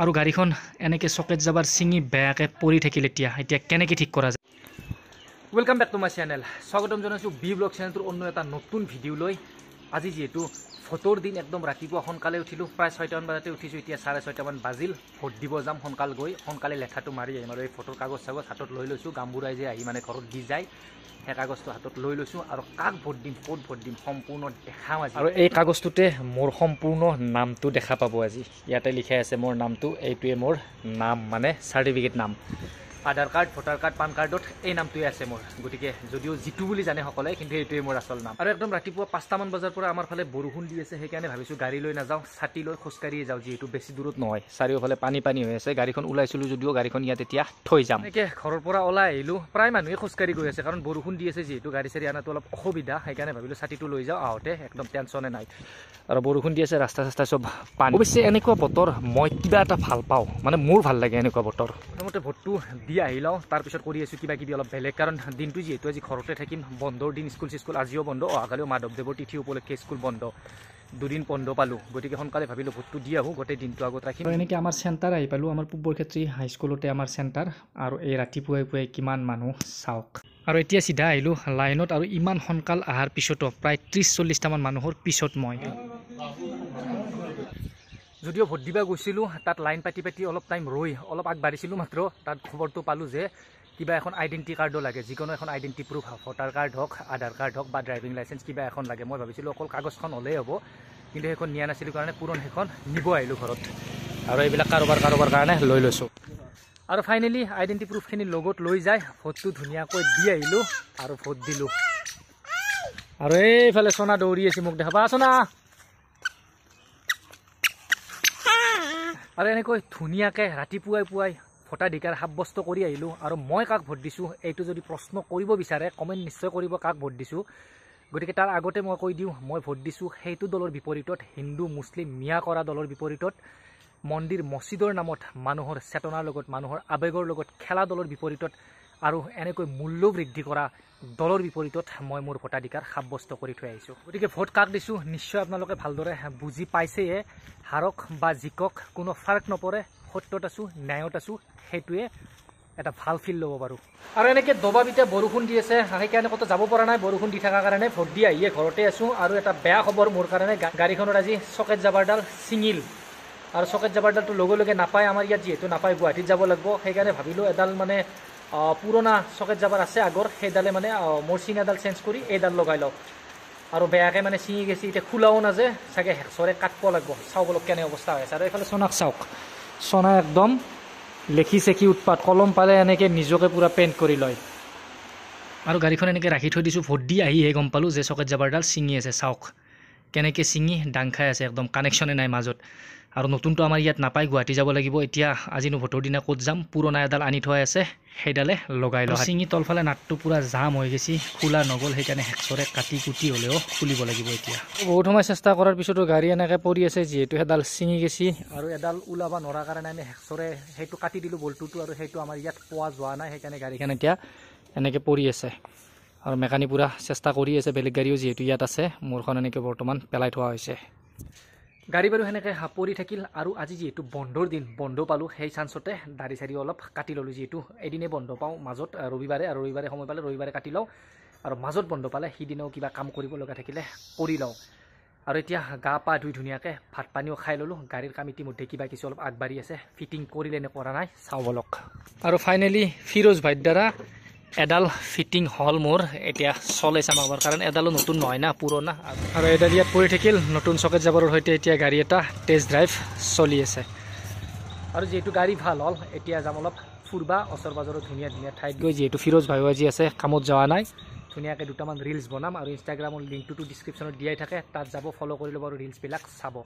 আৰু গাড়ীখন এনেকৈ চকেট যাবাৰ ছিঙি বেয়াকৈ পৰি থাকিল এতিয়া কেনেকৈ ঠিক কৰা যায়। Welcome back to my channel. স্বাগতম জনাইছোঁ বি ব্লগ চেনেলটোৰ অন্য এটা নতুন ভিডিঅ' লৈ। আজি যিহেতু ভোটৰ দিন একদম ৰাতিপুৱা সোনকালে উঠিলোঁ, প্ৰায় 6টামান বজাতে উঠিছোঁ। এতিয়া 6:30মান বাজিল। ভোট দিব যাম, সোনকাল গৈ সোনকালে লেঠাটো মাৰি আহিম। আৰু এই ভোটৰ কাগজ হাতত লৈ লৈছোঁ। গামবুঢ়াই যে আহি মানে ঘৰত দি যায়, সেই কাগজটো হাতত লৈ লৈছোঁ। আৰু কাক ভোট দিম, ক'ত ভোট দিম, সম্পূৰ্ণ দেখাম আজি। আৰু এই কাগজটোতে মোৰ সম্পূৰ্ণ নামটো দেখা পাব আজি। ইয়াতে লিখা আছে মোৰ নামটো, এইটোৱে মোৰ নাম, মানে চাৰ্টিফিকেট নাম। আধাৰ কাৰ্ড, ভোটাৰ কাৰ্ড, পান কাৰ্ডত এই নামটোৱে আছে মোৰ। গতিকে যদিও জিতু বুলি জানে সকলোৱে, কিন্তু এইটোৱে মোৰ আচল নাম। আৰু একদম ৰাতিপুৱা 5টামান বজাৰ পৰা আমাৰ ফালে বৰষুণ দি আছে। সেইকাৰণে ভাবিছোঁ গাড়ী লৈ নাযাওঁ, ছাতি লৈ খোজকাঢ়িয়ে যাওঁ, যিহেতু বেছি দূৰত নহয়। চাৰিওফালে পানী হৈ আছে। গাড়ীখন ওলাইছিলোঁ যদিও গাড়ীখন ইয়াত এতিয়া থৈ যাম। এনেকৈ ঘৰৰ পৰা ওলাই আহিলোঁ। প্ৰায় মানুহে খোজকাঢ়ি গৈ আছে, কাৰণ বৰষুণ দি আছে যিহেতু গাড়ী চাড়ী আনাটো অলপ অসুবিধা। সেইকাৰণে ভাবিলোঁ ছাতিটো লৈ যাওঁ, আহোঁতে একদম টেনশ্যনে নাই। আৰু বৰষুণ দি আছে, ৰাস্তা চব পানী। অৱশ্যে এনেকুৱা বতৰ মই কিবা এটা ভাল পাওঁ, মানে মোৰ ভাল লাগে এনেকুৱা বতৰ। প্ৰথমতে ভোটটো দি আহি লওঁ, তাৰপিছত কৰি আছোঁ কিবা কিবি অলপ বেলেগ। কাৰণ দিনটো যিহেতু আজি ঘৰতে থাকিম, বন্ধৰ দিন, স্কুল আজিও বন্ধ, অহাকালিও মাধৱদেৱৰ তিথি উপলক্ষে স্কুল বন্ধ, দুদিন বন্ধ পালোঁ। গতিকে সোনকালে ভাবিলোঁ ভোটটো দি আহোঁ, গোটেই দিনটো আগত ৰাখিম। এনেকৈ আমাৰ চেণ্টাৰ আহি পালোঁ, আমাৰ পূব বৰক্ষেত্ৰী হাইস্কুলতে আমাৰ চেণ্টাৰ। আৰু এই ৰাতিপুৱাই কিমান মানুহ চাওক। আৰু এতিয়া চিধা আহিলোঁ লাইনত। আৰু ইমান সোনকাল অহাৰ পিছতো প্ৰায় 30-40টামান মানুহৰ পিছত মই যদিও ভোট দিবা গৈছিলোঁ, তাত লাইন পাতি অলপ টাইম ৰৈ অলপ আগবাঢ়িছিলোঁ মাত্ৰ, তাত খবৰটো পালোঁ যে কিবা এখন আইডেণ্টি কাৰ্ডো লাগে, যিকোনো এখন আইডেণ্টি প্ৰুফ, ভোটাৰ কাৰ্ড হওক, আধাৰ কাৰ্ড হওক বা ড্ৰাইভিং লাইচেঞ্চ, কিবা এখন লাগে। মই ভাবিছিলোঁ অকল কাগজখন হ'লেই হ'ব, কিন্তু সেইখন নিয়া নাছিলোঁ কাৰণে পুৰণ সেইখন নিব আহিলোঁ ঘৰত। আৰু এইবিলাক কাৰোবাৰ কাৰণে লৈ লৈছোঁ। আৰু ফাইনেলি আইডেণ্টি প্ৰুফখিনি লগত লৈ যায় ভোটটো ধুনীয়াকৈ দি আহিলোঁ আৰু ভোট দিলোঁ। আৰু এইফালে সোণা দৌৰি আছে, মোক দেখা পা সোণা। আৰু এনেকৈ ধুনীয়াকৈ ৰাতিপুৱাই ভোটাধিকাৰ সাব্যস্ত কৰি আহিলোঁ। আৰু মই কাক ভোট দিছোঁ এইটো যদি প্ৰশ্ন কৰিব বিচাৰে, কমেণ্ট নিশ্চয় কৰিব কাক ভোট দিছোঁ। গতিকে তাৰ আগতে মই কৈ দিওঁ, মই ভোট দিছোঁ সেইটো দলৰ বিপৰীতত, হিন্দু মুছলিম মিয়া কৰা দলৰ বিপৰীতত, মন্দিৰ মছজিদৰ নামত মানুহৰ চেতনাৰ লগত, মানুহৰ আৱেগৰ লগত খেলা দলৰ বিপৰীতত, আৰু এনেকৈ মূল্য বৃদ্ধি কৰা দলৰ বিপৰীতত মই মোৰ ভোটাধিকাৰ সাব্যস্ত কৰি থৈ আহিছোঁ। গতিকে ভোট কাক দিছোঁ নিশ্চয় আপোনালোকে ভালদৰে বুজি পাইছেয়ে। হাৰক বা জিকক কোনো ফাৰ্ক নপৰে, সত্যত আছোঁ, ন্যায়ত আছোঁ, সেইটোৱে এটা ভাল ফিল ল'ব পাৰোঁ। আৰু এনেকৈ দবাবিতে বৰষুণ দি আছে, সেইকাৰণে ক'তো যাব পৰা নাই। বৰষুণ দি থকাৰ কাৰণে ভোট দি আহিয়ে ঘৰতে আছোঁ। আৰু এটা বেয়া খবৰ মোৰ কাৰণে, গাড়ীখনত আজি চকেট জাবাৰডাল ছিঙিল। আৰু চকেট জাবাৰডালটো লগে নাপায়, আমাৰ ইয়াত যিহেতু নাপায়, গুৱাহাটীত যাব লাগিব। সেইকাৰণে ভাবিলোঁ এডাল মানে পুৰণা চকেট জাবাৰ আছে আগৰ, সেইডালে মানে মোৰ চিঙাডাল চেঞ্জ কৰি এইডাল লগাই লওঁ। আৰু বেয়াকৈ মানে ছিঙি গেছি, এতিয়া খোলাও নাযায়, চাগে হেকচৰে কাটব লাগিব। চাওঁ বলক কেনে অৱস্থা হৈ আছে। আৰু এইফালে সোণাক চাওক, সোণা একদম লেখি চেখি উৎপাত, কলম পালে এনেকৈ নিজকে পূৰা পেইণ্ট কৰি লয়। আৰু গাড়ীখন এনেকৈ ৰাখি থৈ দিছোঁ। ভোট দি আহিহে গম পালোঁ যে চকেট জাবাৰডাল ছিঙি আছে। চাওক কেনেকৈ ছিঙি দাং খাই আছে, একদম কানেকশ্যনে নাই মাজত। আৰু নতুনটো আমাৰ ইয়াত নাপায়, গুৱাহাটী যাব লাগিব। এতিয়া আজিনো ভোটৰ দিনা ক'ত যাম, পুৰণা এডাল আনি থোৱা আছে, সেইডালে লগাই লওঁ। ছিঙি তলফালে নাটটো পূৰা জাম হৈ গৈছে, খোলা নগ'ল। সেইকাৰণে হেকচৰে কাটি কুটি হ'লেও খুলিব লাগিব এতিয়া। বহুত সময় চেষ্টা কৰাৰ পিছতো গাড়ী এনেকৈ পৰি আছে, যিহেতু সেইডাল ছিঙি গেছি। আৰু এডাল ওলাব নোৱাৰাৰ কাৰণে আমি হেকচৰে সেইটো কাটি দিলোঁ বল্টুটো, আৰু সেইটো আমাৰ ইয়াত পোৱা যোৱা নাই। সেইকাৰণে গাড়ীখন এতিয়া এনেকৈ পৰি আছে। আৰু মেকানিক পূৰা চেষ্টা কৰি আছে, বেলেগ গাড়ীও যিহেতু ইয়াত আছে, মোৰখন এনেকৈ বৰ্তমান পেলাই থোৱা হৈছে। গাড়ী বাৰু সেনেকৈ পৰি থাকিল। আৰু আজি যিহেতু বন্ধৰ দিন, বন্ধ পালোঁ, সেই চান্সতে দাড়ি চাৰি অলপ কাটি ল'লোঁ। যিহেতু এদিনে বন্ধ পাওঁ মাজত, ৰবিবাৰে, আৰু ৰবিবাৰে সময় পালে ৰবিবাৰে কাটি লওঁ। আৰু মাজত বন্ধ পালে সিদিনাও কিবা কাম কৰিব লগা থাকিলে কৰি লওঁ। আৰু এতিয়া গা পা ধুই ধুনীয়াকৈ ভাত পানীও খাই ল'লোঁ। গাড়ীৰ কাম ইতিমধ্যে কিবা কিছু অলপ আগবাঢ়ি আছে, ফিটিং কৰিলে নে কৰা নাই চাওঁ বলক। আৰু ফাইনেলি ফিৰোজ ভাইৰ দ্বাৰা এডাল ফিটিং হ'ল মোৰ। এতিয়া চলে চামাবৰ কাৰণ এডালো নতুন নহয় না, পুৰণা। আৰু এডাল ইয়াত পৰি থাকিল নতুন চকেট জাবাৰৰ সৈতে। এতিয়া গাড়ী এটা টেষ্ট ড্ৰাইভ চলি আছে। আৰু যিহেতু গাড়ী ভাল হ'ল, এতিয়া যাম অলপ ফুৰবা ওচৰ পাজৰৰ ধুনীয়া ঠাইত গৈ। যিহেতু ফিৰোজ ভাইও আজি আছে, কামত যোৱা নাই, ধুনীয়াকৈ দুটামান ৰিলছ বনাম। আৰু ইনষ্টাগ্ৰামৰ লিংকটোতো ডিছক্ৰিপশ্যনত দিয়াই থাকে, তাত যাব, ফ'ল' কৰি ল'ব আৰু ৰিলছবিলাক চাব।